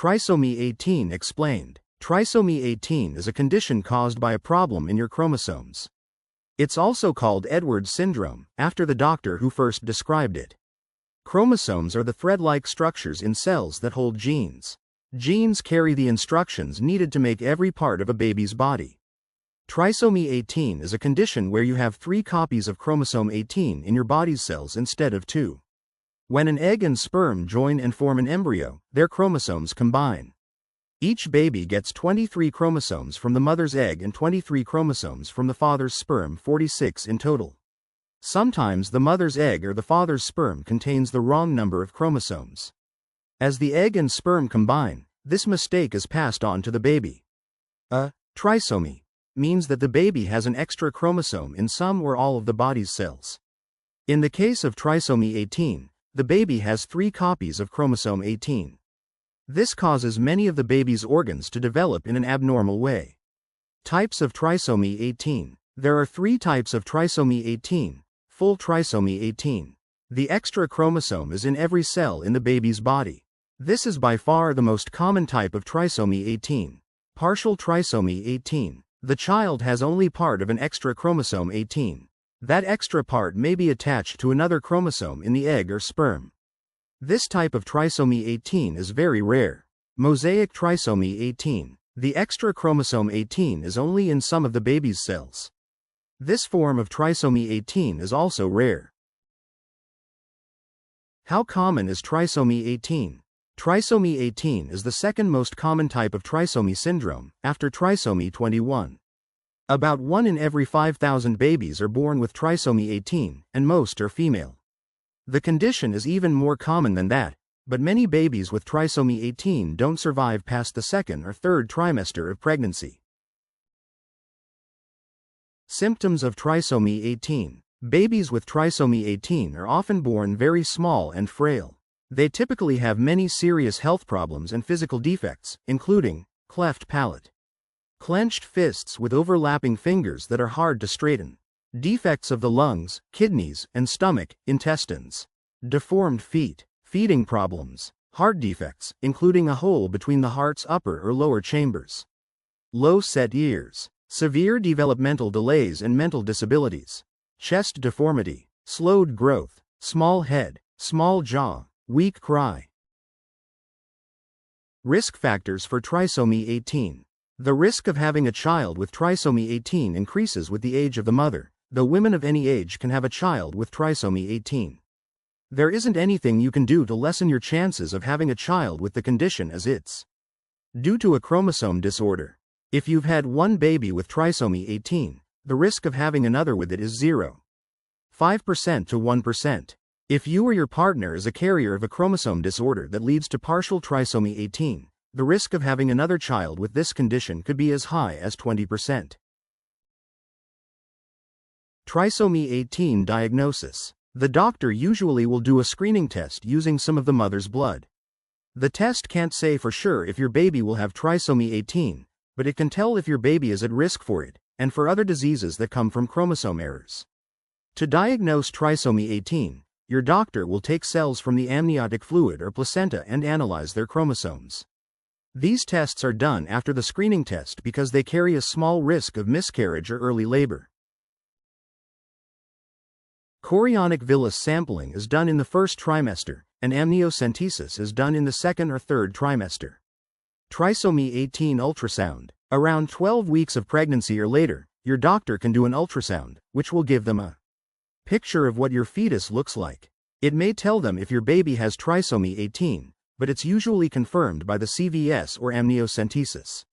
Trisomy 18 explained. Trisomy 18 is a condition caused by a problem in your chromosomes. It's also called Edwards syndrome, after the doctor who first described it. Chromosomes are the thread-like structures in cells that hold genes. Genes carry the instructions needed to make every part of a baby's body. Trisomy 18 is a condition where you have 3 copies of chromosome 18 in your body's cells instead of 2. When an egg and sperm join and form an embryo, their chromosomes combine. Each baby gets 23 chromosomes from the mother's egg and 23 chromosomes from the father's sperm, 46 in total. Sometimes the mother's egg or the father's sperm contains the wrong number of chromosomes. As the egg and sperm combine, this mistake is passed on to the baby. A trisomy means that the baby has an extra chromosome in some or all of the body's cells. In the case of trisomy 18, the baby has 3 copies of chromosome 18. This causes many of the baby's organs to develop in an abnormal way. Types of trisomy 18. There are 3 types of trisomy 18. Full trisomy 18. The extra chromosome is in every cell in the baby's body. This is by far the most common type of trisomy 18. Partial trisomy 18. The child has only part of an extra chromosome 18. That extra part may be attached to another chromosome in the egg or sperm. This type of trisomy 18 is very rare. Mosaic trisomy 18. The extra chromosome 18 is only in some of the baby's cells. This form of trisomy 18 is also rare. How common is trisomy 18? Trisomy 18 is the second most common type of trisomy syndrome, after trisomy 21. About 1 in every 5,000 babies are born with trisomy 18, and most are female. The condition is even more common than that, but many babies with trisomy 18 don't survive past the 2nd or 3rd trimester of pregnancy. Symptoms of trisomy 18. Babies with trisomy 18 are often born very small and frail. They typically have many serious health problems and physical defects, including cleft palate, clenched fists with overlapping fingers that are hard to straighten, defects of the lungs, kidneys, and stomach, intestines, deformed feet, feeding problems, heart defects, including a hole between the heart's upper or lower chambers, low-set ears, severe developmental delays and mental disabilities, chest deformity, slowed growth, small head, small jaw, weak cry. Risk factors for trisomy 18. The risk of having a child with trisomy 18 increases with the age of the mother, though women of any age can have a child with trisomy 18. There isn't anything you can do to lessen your chances of having a child with the condition as it's due to a chromosome disorder. If you've had one baby with trisomy 18, the risk of having another with it is 0.5% to 1%. If you or your partner is a carrier of a chromosome disorder that leads to partial trisomy 18, the risk of having another child with this condition could be as high as 20%. Trisomy 18 diagnosis. The doctor usually will do a screening test using some of the mother's blood. The test can't say for sure if your baby will have trisomy 18, but it can tell if your baby is at risk for it, and for other diseases that come from chromosome errors. To diagnose trisomy 18, your doctor will take cells from the amniotic fluid or placenta and analyze their chromosomes. These tests are done after the screening test because they carry a small risk of miscarriage or early labor. Chorionic villus sampling is done in the 1st trimester, and amniocentesis is done in the 2nd or 3rd trimester. Trisomy 18 ultrasound. Around 12 weeks of pregnancy or later, your doctor can do an ultrasound, which will give them a picture of what your fetus looks like. It may tell them if your baby has trisomy 18, but it's usually confirmed by the CVS or amniocentesis.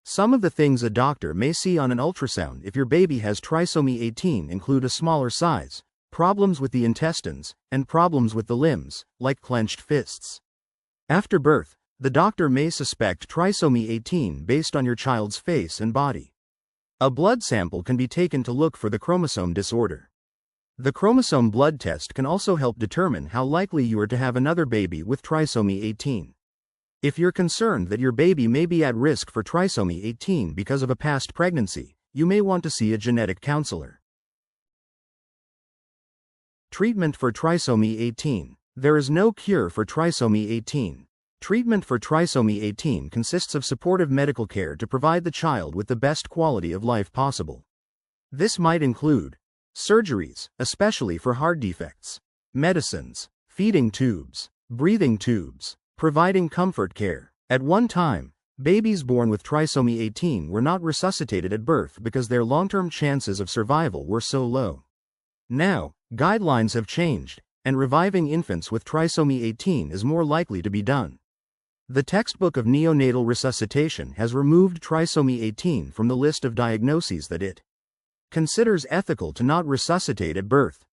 Some of the things a doctor may see on an ultrasound if your baby has trisomy 18 include a smaller size, problems with the intestines, and problems with the limbs, like clenched fists. After birth, the doctor may suspect trisomy 18 based on your child's face and body. A blood sample can be taken to look for the chromosome disorder. The chromosome blood test can also help determine how likely you are to have another baby with trisomy 18. If you're concerned that your baby may be at risk for trisomy 18 because of a past pregnancy, you may want to see a genetic counselor. Treatment for trisomy 18. There is no cure for trisomy 18. Treatment for trisomy 18 consists of supportive medical care to provide the child with the best quality of life possible. This might include surgeries, especially for heart defects, medicines, feeding tubes, breathing tubes, providing comfort care. At one time, babies born with trisomy 18 were not resuscitated at birth because their long-term chances of survival were so low. Now, guidelines have changed, and reviving infants with trisomy 18 is more likely to be done. The textbook of neonatal resuscitation has removed trisomy 18 from the list of diagnoses that it considers ethical to not resuscitate at birth.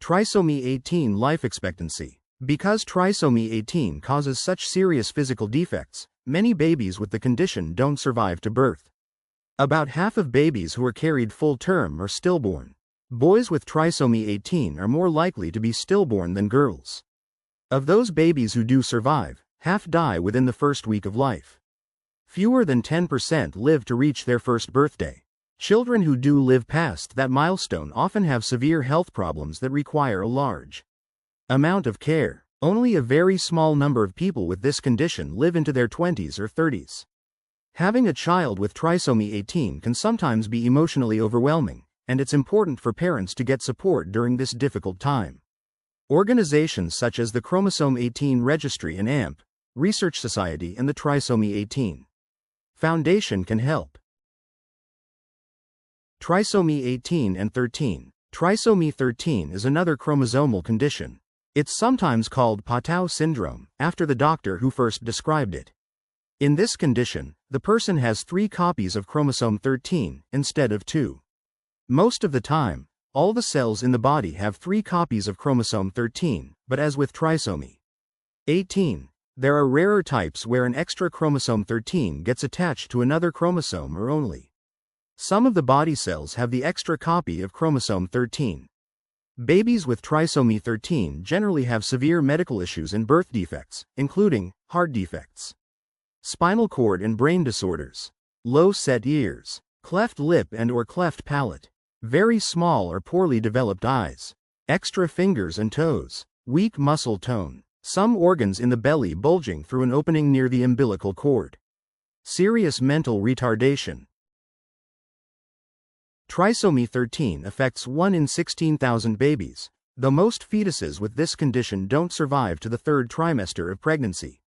Trisomy 18 life expectancy. Because trisomy 18 causes such serious physical defects, many babies with the condition don't survive to birth. About half of babies who are carried full term are stillborn. Boys with trisomy 18 are more likely to be stillborn than girls. Of those babies who do survive, half die within the first week of life. Fewer than 10% live to reach their first birthday. Children who do live past that milestone often have severe health problems that require a large amount of care. Only a very small number of people with this condition live into their 20s or 30s. Having a child with trisomy 18 can sometimes be emotionally overwhelming, and it's important for parents to get support during this difficult time. Organizations such as the Chromosome 18 Registry and AMP, Research Society and the Trisomy 18 Foundation can help. Trisomy 18 and 13. Trisomy 13 is another chromosomal condition. It's sometimes called Patau syndrome, after the doctor who first described it. In this condition, the person has 3 copies of chromosome 13, instead of 2. Most of the time, all the cells in the body have 3 copies of chromosome 13, but as with trisomy 18, there are rarer types where an extra chromosome 13 gets attached to another chromosome or only some of the body cells have the extra copy of chromosome 13. Babies with trisomy 13 generally have severe medical issues and birth defects, including heart defects, spinal cord and brain disorders, low-set ears, cleft lip and/or cleft palate, very small or poorly developed eyes, extra fingers and toes, weak muscle tone, some organs in the belly bulging through an opening near the umbilical cord, serious mental retardation. Trisomy 13 affects 1 in 16,000 babies, though most fetuses with this condition don't survive to the 3rd trimester of pregnancy.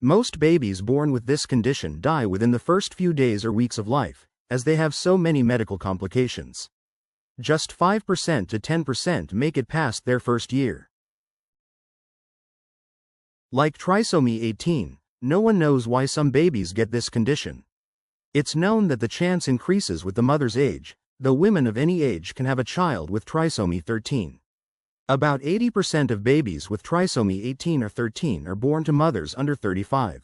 Most babies born with this condition die within the first few days or weeks of life, as they have so many medical complications. Just 5% to 10% make it past their first year. Like trisomy 18, no one knows why some babies get this condition. It's known that the chance increases with the mother's age, though women of any age can have a child with trisomy 13. About 80% of babies with trisomy 18 or 13 are born to mothers under 35.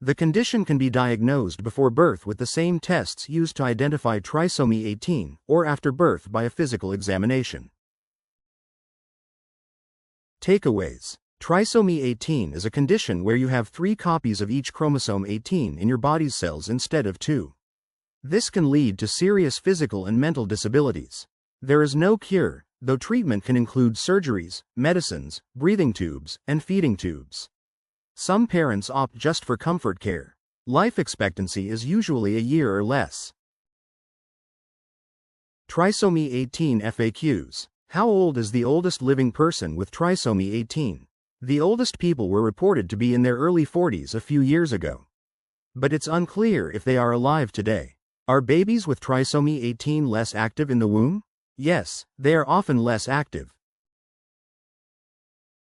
The condition can be diagnosed before birth with the same tests used to identify trisomy 18, or after birth by a physical examination. Takeaways. Trisomy 18 is a condition where you have 3 copies of each chromosome 18 in your body's cells instead of 2. This can lead to serious physical and mental disabilities. There is no cure, though treatment can include surgeries, medicines, breathing tubes, and feeding tubes. Some parents opt just for comfort care. Life expectancy is usually a year or less. Trisomy 18 FAQs. How old is the oldest living person with trisomy 18? The oldest people were reported to be in their early 40s a few years ago. But it's unclear if they are alive today. Are babies with trisomy 18 less active in the womb? Yes, they are often less active,